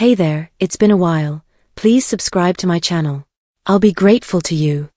Hey there, it's been a while. Please subscribe to my channel. I'll be grateful to you.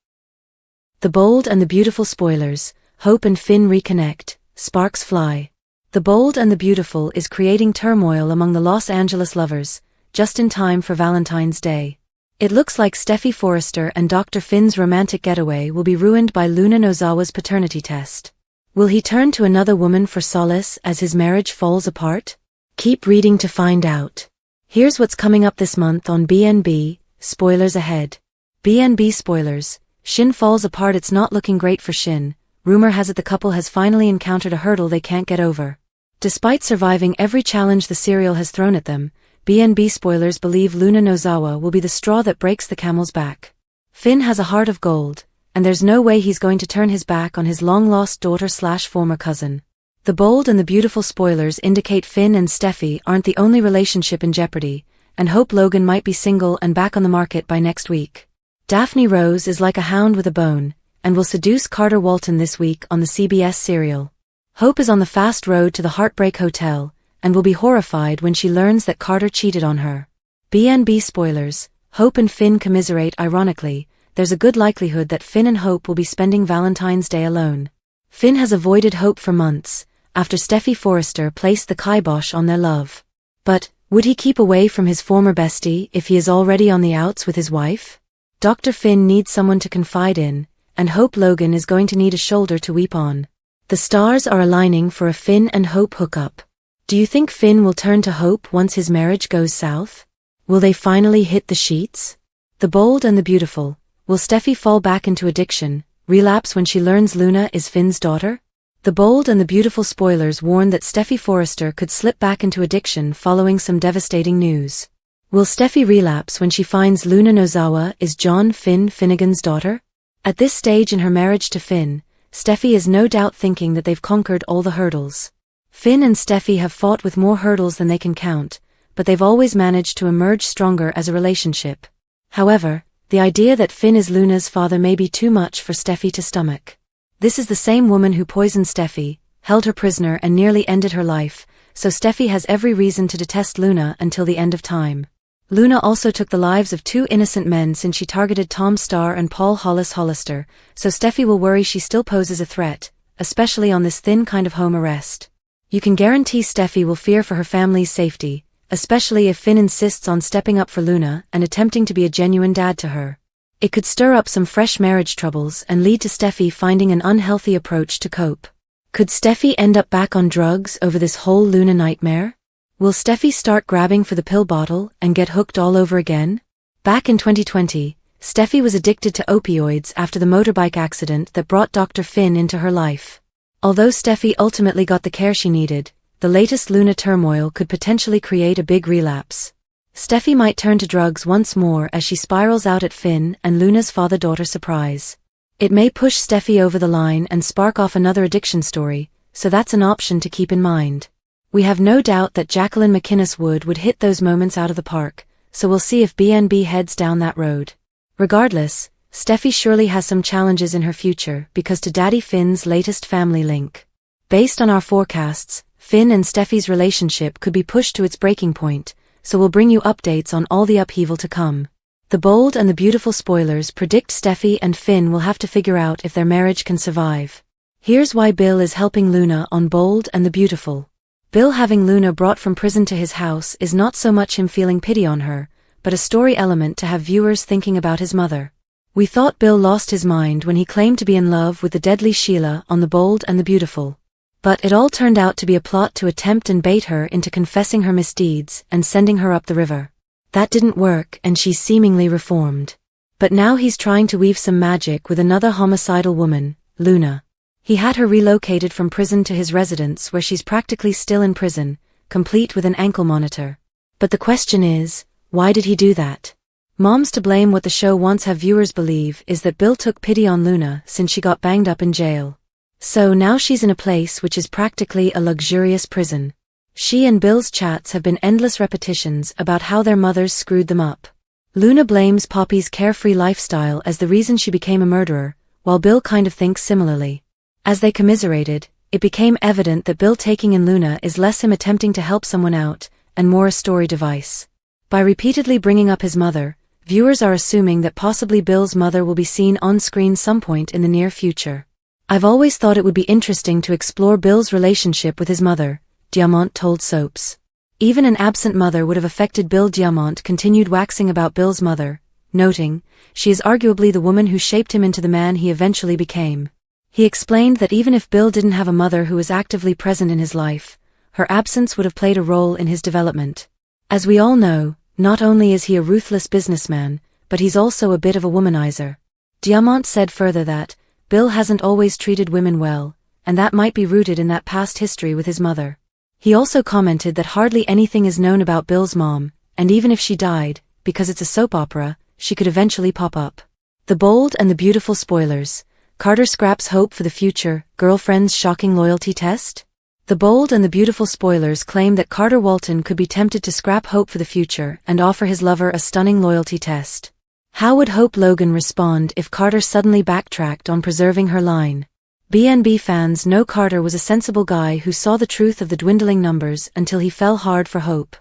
The Bold and the Beautiful spoilers. Hope and Finn reconnect. Sparks fly. The Bold and the Beautiful is creating turmoil among the Los Angeles lovers, just in time for Valentine's Day. It looks like Steffy Forrester and Dr. Finn's romantic getaway will be ruined by Luna Nozawa's paternity test. Will he turn to another woman for solace as his marriage falls apart? Keep reading to find out. Here's what's coming up this month on BNB, spoilers ahead. BNB spoilers. Shin falls apart. It's not looking great for Shin. Rumor has it the couple has finally encountered a hurdle they can't get over. Despite surviving every challenge the serial has thrown at them, BNB spoilers believe Luna Nozawa will be the straw that breaks the camel's back. Finn has a heart of gold, and there's no way he's going to turn his back on his long-lost daughter/former cousin. The Bold and the Beautiful spoilers indicate Finn and Steffy aren't the only relationship in jeopardy, and hope Logan might be single and back on the market by next week. Daphne Rose is like a hound with a bone, and will seduce Carter Walton this week on the CBS serial. Hope is on the fast road to the Heartbreak Hotel, and will be horrified when she learns that Carter cheated on her. BNB spoilers. Hope and Finn commiserate. Ironically, there's a good likelihood that Finn and Hope will be spending Valentine's Day alone. Finn has avoided Hope for months, after Steffy Forrester placed the kibosh on their love. But, would he keep away from his former bestie if he is already on the outs with his wife? Dr. Finn needs someone to confide in, and Hope Logan is going to need a shoulder to weep on. The stars are aligning for a Finn and Hope hookup. Do you think Finn will turn to Hope once his marriage goes south? Will they finally hit the sheets? The Bold and the Beautiful. Will Steffy fall back into addiction, relapse when she learns Luna is Finn's daughter? The Bold and the Beautiful spoilers warn that Steffy Forrester could slip back into addiction following some devastating news. Will Steffy relapse when she finds Luna Nozawa is John Finnegan's daughter? At this stage in her marriage to Finn, Steffy is no doubt thinking that they've conquered all the hurdles. Finn and Steffy have fought with more hurdles than they can count, but they've always managed to emerge stronger as a relationship. However, the idea that Finn is Luna's father may be too much for Steffy to stomach. This is the same woman who poisoned Steffy, held her prisoner and nearly ended her life, so Steffy has every reason to detest Luna until the end of time. Luna also took the lives of two innocent men since she targeted Tom Starr and Paul Hollister, so Steffy will worry she still poses a threat, especially on this thin kind of home arrest. You can guarantee Steffy will fear for her family's safety, especially if Finn insists on stepping up for Luna and attempting to be a genuine dad to her. It could stir up some fresh marriage troubles and lead to Steffy finding an unhealthy approach to cope. Could Steffy end up back on drugs over this whole Luna nightmare? Will Steffy start grabbing for the pill bottle and get hooked all over again? Back in 2020, Steffy was addicted to opioids after the motorbike accident that brought Dr. Finn into her life. Although Steffy ultimately got the care she needed, the latest Luna turmoil could potentially create a big relapse. Steffy might turn to drugs once more as she spirals out at Finn and Luna's father-daughter surprise. It may push Steffy over the line and spark off another addiction story, so that's an option to keep in mind. We have no doubt that Jacqueline McInnes Wood would hit those moments out of the park, so we'll see if BNB heads down that road. Regardless, Steffy surely has some challenges in her future because to Daddy Finn's latest family link. Based on our forecasts, Finn and Steffy's relationship could be pushed to its breaking point, so we'll bring you updates on all the upheaval to come. The Bold and the Beautiful spoilers predict Steffy and Finn will have to figure out if their marriage can survive. Here's why Bill is helping Luna on Bold and the Beautiful. Bill having Luna brought from prison to his house is not so much him feeling pity on her, but a story element to have viewers thinking about his mother. We thought Bill lost his mind when he claimed to be in love with the deadly Sheila on The Bold and the Beautiful. But it all turned out to be a plot to attempt and bait her into confessing her misdeeds and sending her up the river. That didn't work and she's seemingly reformed. But now he's trying to weave some magic with another homicidal woman, Luna. He had her relocated from prison to his residence where she's practically still in prison, complete with an ankle monitor. But the question is, why did he do that? Mom's to blame. What the show wants have viewers believe is that Bill took pity on Luna since she got banged up in jail. So now she's in a place which is practically a luxurious prison. She and Bill's chats have been endless repetitions about how their mothers screwed them up. Luna blames Poppy's carefree lifestyle as the reason she became a murderer, while Bill kind of thinks similarly. As they commiserated, it became evident that Bill taking in Luna is less him attempting to help someone out, and more a story device. By repeatedly bringing up his mother, viewers are assuming that possibly Bill's mother will be seen on screen some point in the near future. I've always thought it would be interesting to explore Bill's relationship with his mother, Diamant told Soaps. Even an absent mother would have affected Bill. Diamant continued waxing about Bill's mother, noting, she is arguably the woman who shaped him into the man he eventually became. He explained that even if Bill didn't have a mother who was actively present in his life, her absence would have played a role in his development. As we all know, not only is he a ruthless businessman, but he's also a bit of a womanizer. Diamant said further that, Bill hasn't always treated women well, and that might be rooted in that past history with his mother. He also commented that hardly anything is known about Bill's mom, and even if she died, because it's a soap opera, she could eventually pop up. The bold and the beautiful spoilers. Carter scraps hope for the future, girlfriend's shocking loyalty test? The bold and the beautiful spoilers claim that Carter Walton could be tempted to scrap hope for the future and offer his lover a stunning loyalty test. How would Hope Logan respond if Carter suddenly backtracked on preserving her line? BNB fans know Carter was a sensible guy who saw the truth of the dwindling numbers until he fell hard for Hope.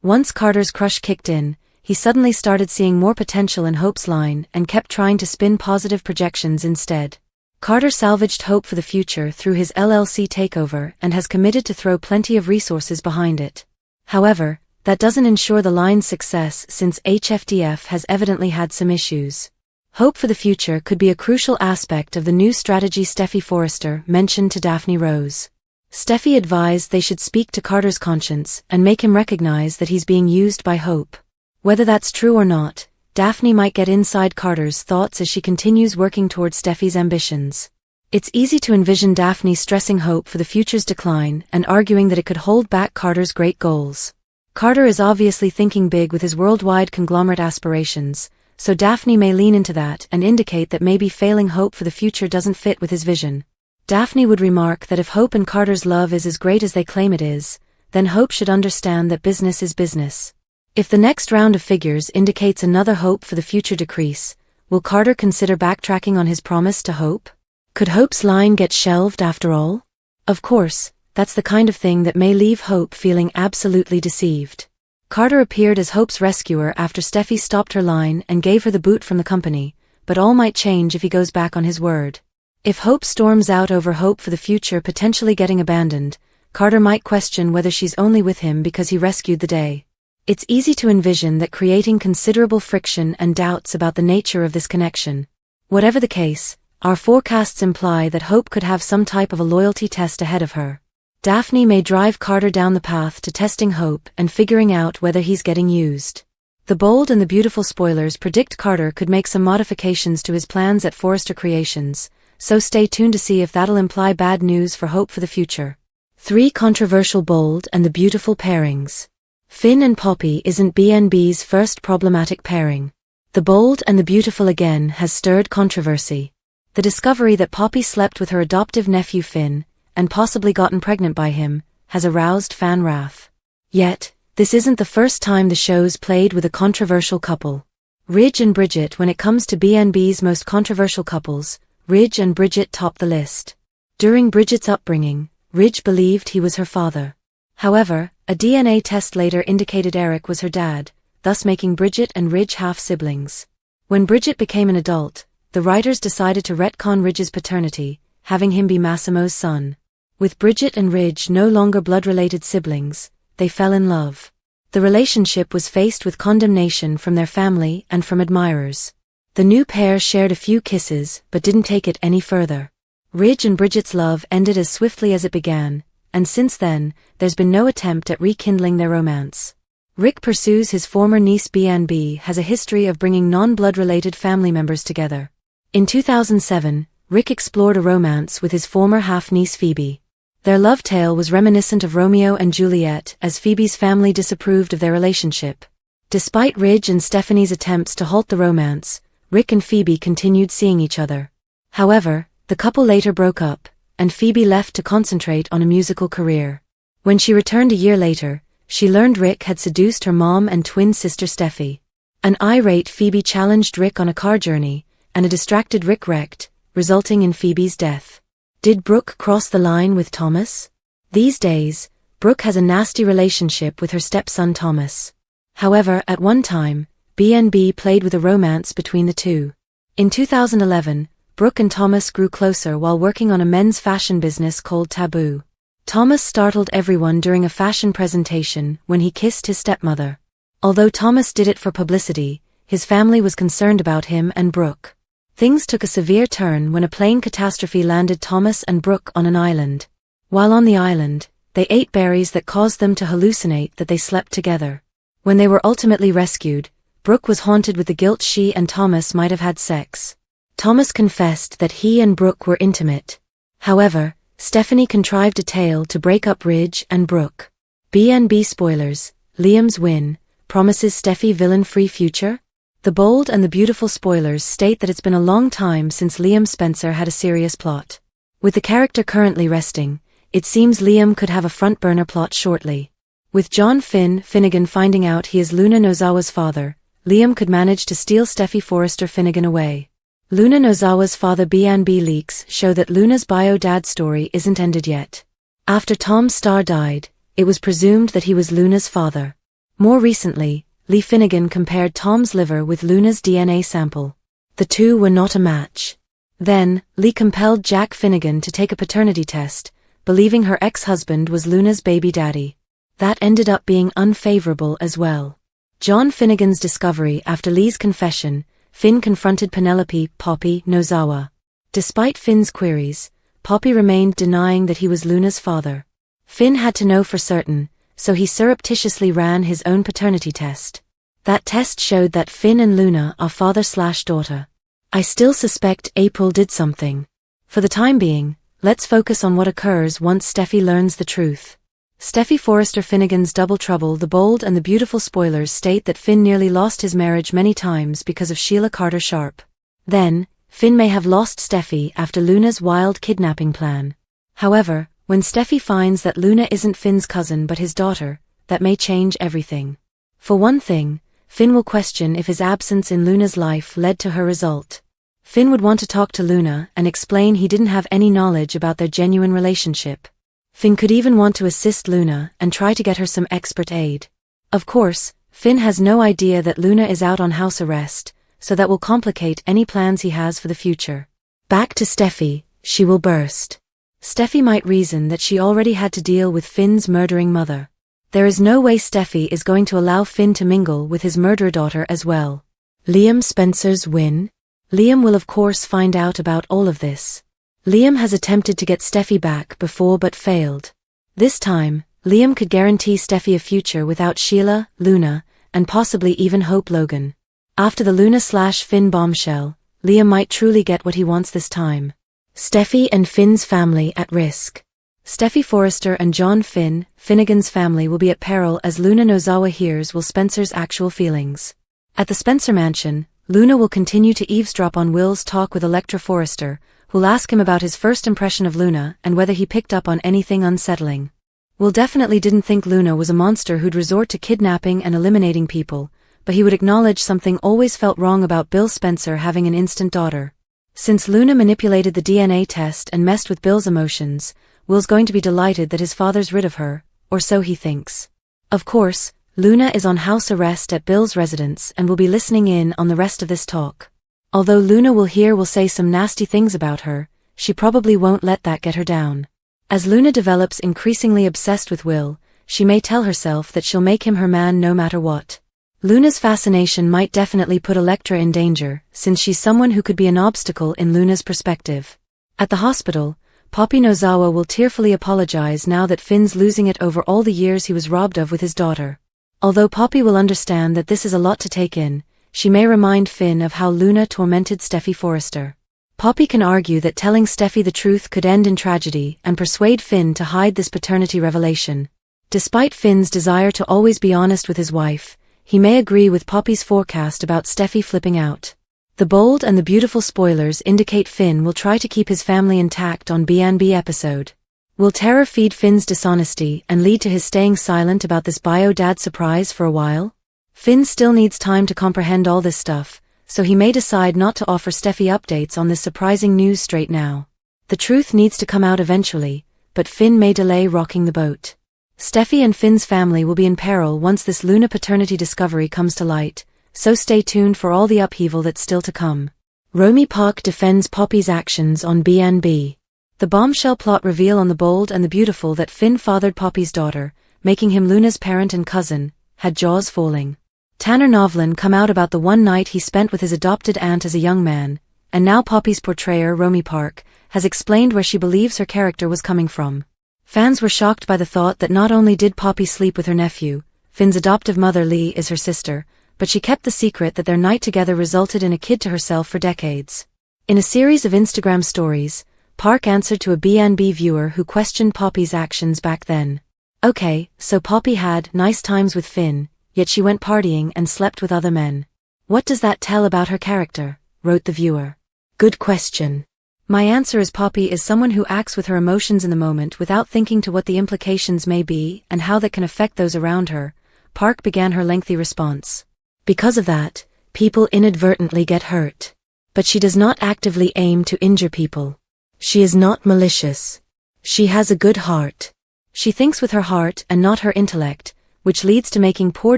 Once Carter's crush kicked in, he suddenly started seeing more potential in Hope's line and kept trying to spin positive projections instead. Carter salvaged hope for the future through his LLC takeover and has committed to throw plenty of resources behind it. However, that doesn't ensure the line's success since HFDF has evidently had some issues. Hope for the future could be a crucial aspect of the new strategy Steffy Forrester mentioned to Daphne Rose. Steffy advised they should speak to Carter's conscience and make him recognize that he's being used by Hope. Whether that's true or not, Daphne might get inside Carter's thoughts as she continues working towards Steffy's ambitions. It's easy to envision Daphne stressing Hope for the future's decline and arguing that it could hold back Carter's great goals. Carter is obviously thinking big with his worldwide conglomerate aspirations, so Daphne may lean into that and indicate that maybe failing Hope for the future doesn't fit with his vision. Daphne would remark that if Hope and Carter's love is as great as they claim it is, then Hope should understand that business is business. If the next round of figures indicates another Hope for the future decrease, will Carter consider backtracking on his promise to Hope? Could Hope's line get shelved after all? Of course, that's the kind of thing that may leave Hope feeling absolutely deceived. Carter appeared as Hope's rescuer after Steffy stopped her line and gave her the boot from the company, but all might change if he goes back on his word. If Hope storms out over Hope for the future potentially getting abandoned, Carter might question whether she's only with him because he rescued the day. It's easy to envision that creating considerable friction and doubts about the nature of this connection. Whatever the case, our forecasts imply that Hope could have some type of a loyalty test ahead of her. Daphne may drive Carter down the path to testing Hope and figuring out whether he's getting used. The bold and the beautiful spoilers predict Carter could make some modifications to his plans at Forrester Creations, so stay tuned to see if that'll imply bad news for Hope for the future. 3 controversial bold and the beautiful pairings. Finn and Poppy isn't BNB's first problematic pairing. The bold and the beautiful again has stirred controversy. The discovery that Poppy slept with her adoptive nephew Finn, and possibly gotten pregnant by him, has aroused fan wrath. Yet, this isn't the first time the show's played with a controversial couple. Ridge and Bridget. When it comes to BNB's most controversial couples, Ridge and Bridget top the list. During Bridget's upbringing, Ridge believed he was her father. However, a DNA test later indicated Eric was her dad, thus making Bridget and Ridge half-siblings. When Bridget became an adult, the writers decided to retcon Ridge's paternity, having him be Massimo's son. With Bridget and Ridge no longer blood-related siblings, they fell in love. The relationship was faced with condemnation from their family and from admirers. The new pair shared a few kisses but didn't take it any further. Ridge and Bridget's love ended as swiftly as it began, and since then, there's been no attempt at rekindling their romance. Rick pursues his former niece. BNB has a history of bringing non-blood-related family members together. In 2007, Rick explored a romance with his former half-niece Phoebe. Their love tale was reminiscent of Romeo and Juliet as Phoebe's family disapproved of their relationship. Despite Ridge and Stephanie's attempts to halt the romance, Rick and Phoebe continued seeing each other. However, the couple later broke up, and Phoebe left to concentrate on a musical career. When she returned a year later, she learned Rick had seduced her mom and twin sister Steffy. An irate Phoebe challenged Rick on a car journey, and a distracted Rick wrecked, resulting in Phoebe's death. Did Brooke cross the line with Thomas? These days, Brooke has a nasty relationship with her stepson Thomas. However, at one time, B&B played with a romance between the two. In 2011, Brooke and Thomas grew closer while working on a men's fashion business called Taboo. Thomas startled everyone during a fashion presentation when he kissed his stepmother. Although Thomas did it for publicity, his family was concerned about him and Brooke. Things took a severe turn when a plane catastrophe landed Thomas and Brooke on an island. While on the island, they ate berries that caused them to hallucinate that they slept together. When they were ultimately rescued, Brooke was haunted with the guilt she and Thomas might have had sex. Thomas confessed that he and Brooke were intimate. However, Stephanie contrived a tale to break up Ridge and Brooke. B&B spoilers, Liam's win, promises Steffy villain-free future? The bold and the beautiful spoilers state that it's been a long time since Liam Spencer had a serious plot. With the character currently resting, it seems Liam could have a front-burner plot shortly. With John Finnegan finding out he is Luna Nozawa's father, Liam could manage to steal Steffy Forrester Finnegan away. Luna Nozawa's father B&B leaks show that Luna's bio-dad story isn't ended yet. After Tom Starr died, it was presumed that he was Luna's father. More recently, Lee Finnegan compared Tom's liver with Luna's DNA sample. The two were not a match. Then, Lee compelled Jack Finnegan to take a paternity test, believing her ex-husband was Luna's baby daddy. That ended up being unfavorable as well. John Finnegan's discovery after Lee's confession, Finn confronted Penelope Poppy Nozawa. Despite Finn's queries, Poppy remained denying that he was Luna's father. Finn had to know for certain, so he surreptitiously ran his own paternity test. That test showed that Finn and Luna are father/daughter. I still suspect April did something. For the time being, let's focus on what occurs once Steffy learns the truth. Steffy Forrester Finnegan's Double Trouble. The bold and the beautiful spoilers state that Finn nearly lost his marriage many times because of Sheila Carter Sharp. Then, Finn may have lost Steffy after Luna's wild kidnapping plan. However, when Steffy finds that Luna isn't Finn's cousin but his daughter, that may change everything. For one thing, Finn will question if his absence in Luna's life led to her result. Finn would want to talk to Luna and explain he didn't have any knowledge about their genuine relationship. Finn could even want to assist Luna and try to get her some expert aid. Of course, Finn has no idea that Luna is out on house arrest, so that will complicate any plans he has for the future. Back to Steffy, she will burst. Steffy might reason that she already had to deal with Finn's murdering mother. There is no way Steffy is going to allow Finn to mingle with his murderer daughter as well. Liam Spencer's win? Liam will of course find out about all of this. Liam has attempted to get Steffy back before but failed. This time, Liam could guarantee Steffy a future without Sheila, Luna, and possibly even Hope Logan. After the Luna/Finn bombshell, Liam might truly get what he wants this time. Steffy and Finn's family at risk. Steffy Forrester and John Finnegan's family will be at peril as Luna Nozawa hears Will Spencer's actual feelings. At the Spencer mansion, Luna will continue to eavesdrop on Will's talk with Electra Forrester, who'll ask him about his first impression of Luna and whether he picked up on anything unsettling. Will definitely didn't think Luna was a monster who'd resort to kidnapping and eliminating people, but he would acknowledge something always felt wrong about Bill Spencer having an instant daughter. Since Luna manipulated the DNA test and messed with Bill's emotions, Will's going to be delighted that his father's rid of her, or so he thinks. Of course, Luna is on house arrest at Bill's residence and will be listening in on the rest of this talk. Although Luna will say some nasty things about her, she probably won't let that get her down. As Luna develops increasingly obsessed with Will, she may tell herself that she'll make him her man no matter what. Luna's fascination might definitely put Electra in danger, since she's someone who could be an obstacle in Luna's perspective. At the hospital, Poppy Nozawa will tearfully apologize now that Finn's losing it over all the years he was robbed of with his daughter. Although Poppy will understand that this is a lot to take in, she may remind Finn of how Luna tormented Steffy Forrester. Poppy can argue that telling Steffy the truth could end in tragedy and persuade Finn to hide this paternity revelation. Despite Finn's desire to always be honest with his wife, he may agree with Poppy's forecast about Steffy flipping out. The bold and the beautiful spoilers indicate Finn will try to keep his family intact on B&B episode. Will terror feed Finn's dishonesty and lead to his staying silent about this bio-dad surprise for a while? Finn still needs time to comprehend all this stuff, so he may decide not to offer Steffy updates on this surprising news straight now. The truth needs to come out eventually, but Finn may delay rocking the boat. Steffy and Finn's family will be in peril once this Luna paternity discovery comes to light, so stay tuned for all the upheaval that's still to come. Romy Park defends Poppy's actions on B&B. The bombshell plot reveal on The Bold and the Beautiful that Finn fathered Poppy's daughter, making him Luna's parent and cousin, had jaws falling. Tanner Novlan come out about the one night he spent with his adopted aunt as a young man, and now Poppy's portrayer, Romy Park, has explained where she believes her character was coming from. Fans were shocked by the thought that not only did Poppy sleep with her nephew, Finn's adoptive mother Lee is her sister, but she kept the secret that their night together resulted in a kid to herself for decades. In a series of Instagram stories, Park answered to a B&B viewer who questioned Poppy's actions back then. Okay, so Poppy had nice times with Finn, yet she went partying and slept with other men. What does that tell about her character? Wrote the viewer. Good question. My answer is Poppy is someone who acts with her emotions in the moment without thinking to what the implications may be and how that can affect those around her. Park began her lengthy response. Because of that, people inadvertently get hurt. But she does not actively aim to injure people. She is not malicious. She has a good heart. She thinks with her heart and not her intellect, which leads to making poor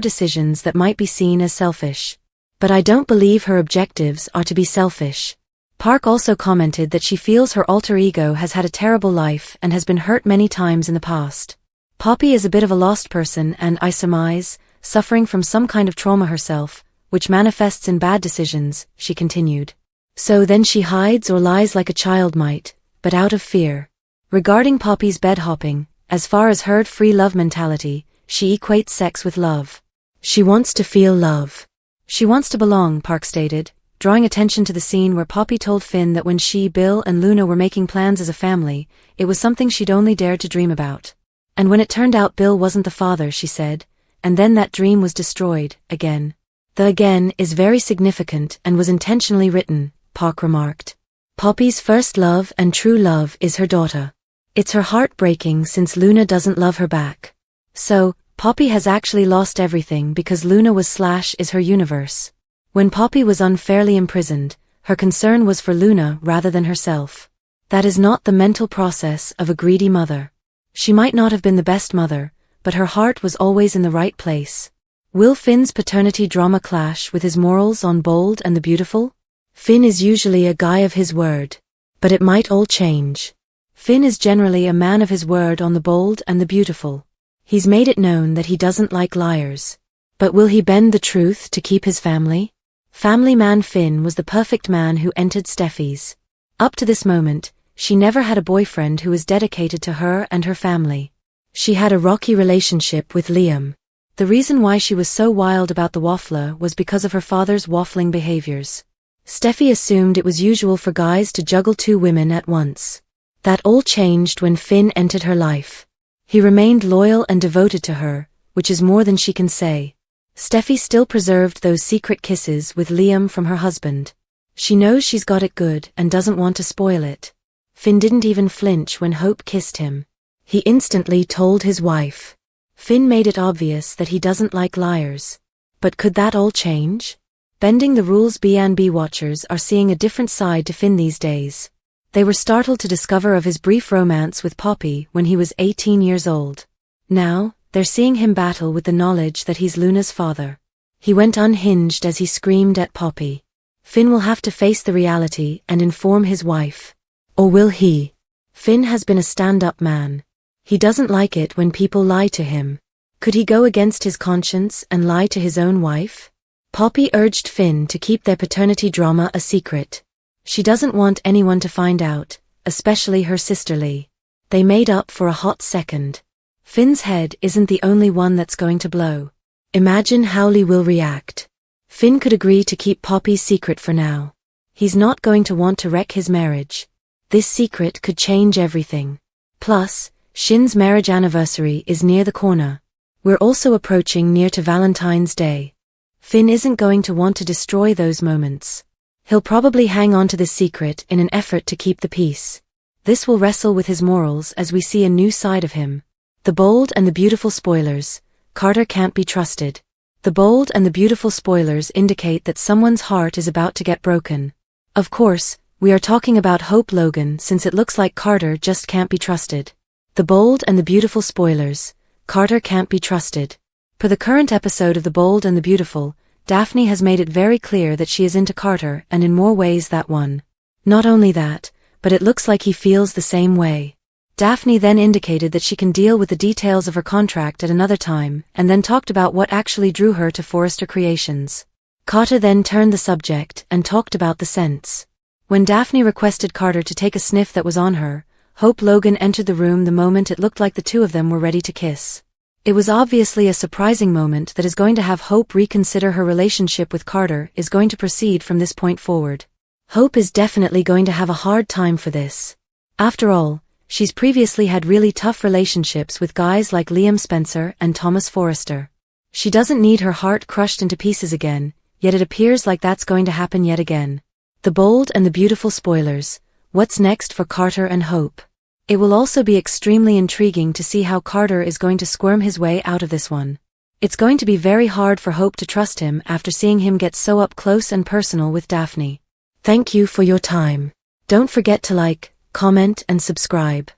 decisions that might be seen as selfish. But I don't believe her objectives are to be selfish. Park also commented that she feels her alter ego has had a terrible life and has been hurt many times in the past. Poppy is a bit of a lost person and, I surmise, suffering from some kind of trauma herself, which manifests in bad decisions, she continued. So then she hides or lies like a child might, but out of fear. Regarding Poppy's bed hopping, as far as her free love mentality, she equates sex with love. She wants to feel love. She wants to belong, Park stated, drawing attention to the scene where Poppy told Finn that when she, Bill and Luna were making plans as a family, it was something she'd only dared to dream about. And when it turned out Bill wasn't the father, she said, and then that dream was destroyed, again. The again is very significant and was intentionally written, Park remarked. Poppy's first love and true love is her daughter. It's her heartbreaking since Luna doesn't love her back. So, Poppy has actually lost everything because Luna is her universe. When Poppy was unfairly imprisoned, her concern was for Luna rather than herself. That is not the mental process of a greedy mother. She might not have been the best mother, but her heart was always in the right place. Will Finn's paternity drama clash with his morals on Bold and the Beautiful? Finn is usually a guy of his word. But it might all change. Finn is generally a man of his word on the Bold and the Beautiful. He's made it known that he doesn't like liars. But will he bend the truth to keep his family? Family man Finn was the perfect man who entered Steffy's. Up to this moment, she never had a boyfriend who was dedicated to her and her family. She had a rocky relationship with Liam. The reason why she was so wild about the waffler was because of her father's waffling behaviors. Steffy assumed it was usual for guys to juggle two women at once. That all changed when Finn entered her life. He remained loyal and devoted to her, which is more than she can say. Steffy still preserved those secret kisses with Liam from her husband. She knows she's got it good and doesn't want to spoil it. Finn didn't even flinch when Hope kissed him. He instantly told his wife. Finn made it obvious that he doesn't like liars. But could that all change? Bending the rules. B&B watchers are seeing a different side to Finn these days. They were startled to discover of his brief romance with Poppy when he was 18 years old. Now, they're seeing him battle with the knowledge that he's Luna's father. He went unhinged as he screamed at Poppy. Finn will have to face the reality and inform his wife. Or will he? Finn has been a stand-up man. He doesn't like it when people lie to him. Could he go against his conscience and lie to his own wife? Poppy urged Finn to keep their paternity drama a secret. She doesn't want anyone to find out, especially her sister Lee. They made up for a hot second. Finn's head isn't the only one that's going to blow. Imagine how Lee will react. Finn could agree to keep Poppy's secret for now. He's not going to want to wreck his marriage. This secret could change everything. Plus, Shin's marriage anniversary is near the corner. We're also approaching near to Valentine's Day. Finn isn't going to want to destroy those moments. He'll probably hang on to this secret in an effort to keep the peace. This will wrestle with his morals as we see a new side of him. The Bold and the Beautiful spoilers. Carter can't be trusted. The Bold and the Beautiful spoilers indicate that someone's heart is about to get broken. Of course, we are talking about Hope Logan since it looks like Carter just can't be trusted. The Bold and the Beautiful spoilers. Carter can't be trusted. For the current episode of The Bold and the Beautiful, Daphne has made it very clear that she is into Carter and in more ways than one. Not only that, but it looks like he feels the same way. Daphne then indicated that she can deal with the details of her contract at another time, and then talked about what actually drew her to Forrester Creations. Carter then turned the subject and talked about the scents. When Daphne requested Carter to take a sniff that was on her, Hope Logan entered the room the moment it looked like the two of them were ready to kiss. It was obviously a surprising moment that is going to have Hope reconsider her relationship with Carter is going to proceed from this point forward. Hope is definitely going to have a hard time for this. After all, she's previously had really tough relationships with guys like Liam Spencer and Thomas Forrester. She doesn't need her heart crushed into pieces again, yet it appears like that's going to happen yet again. The Bold and the Beautiful spoilers. What's next for Carter and Hope? It will also be extremely intriguing to see how Carter is going to squirm his way out of this one. It's going to be very hard for Hope to trust him after seeing him get so up close and personal with Daphne. Thank you for your time. Don't forget to like, comment and subscribe.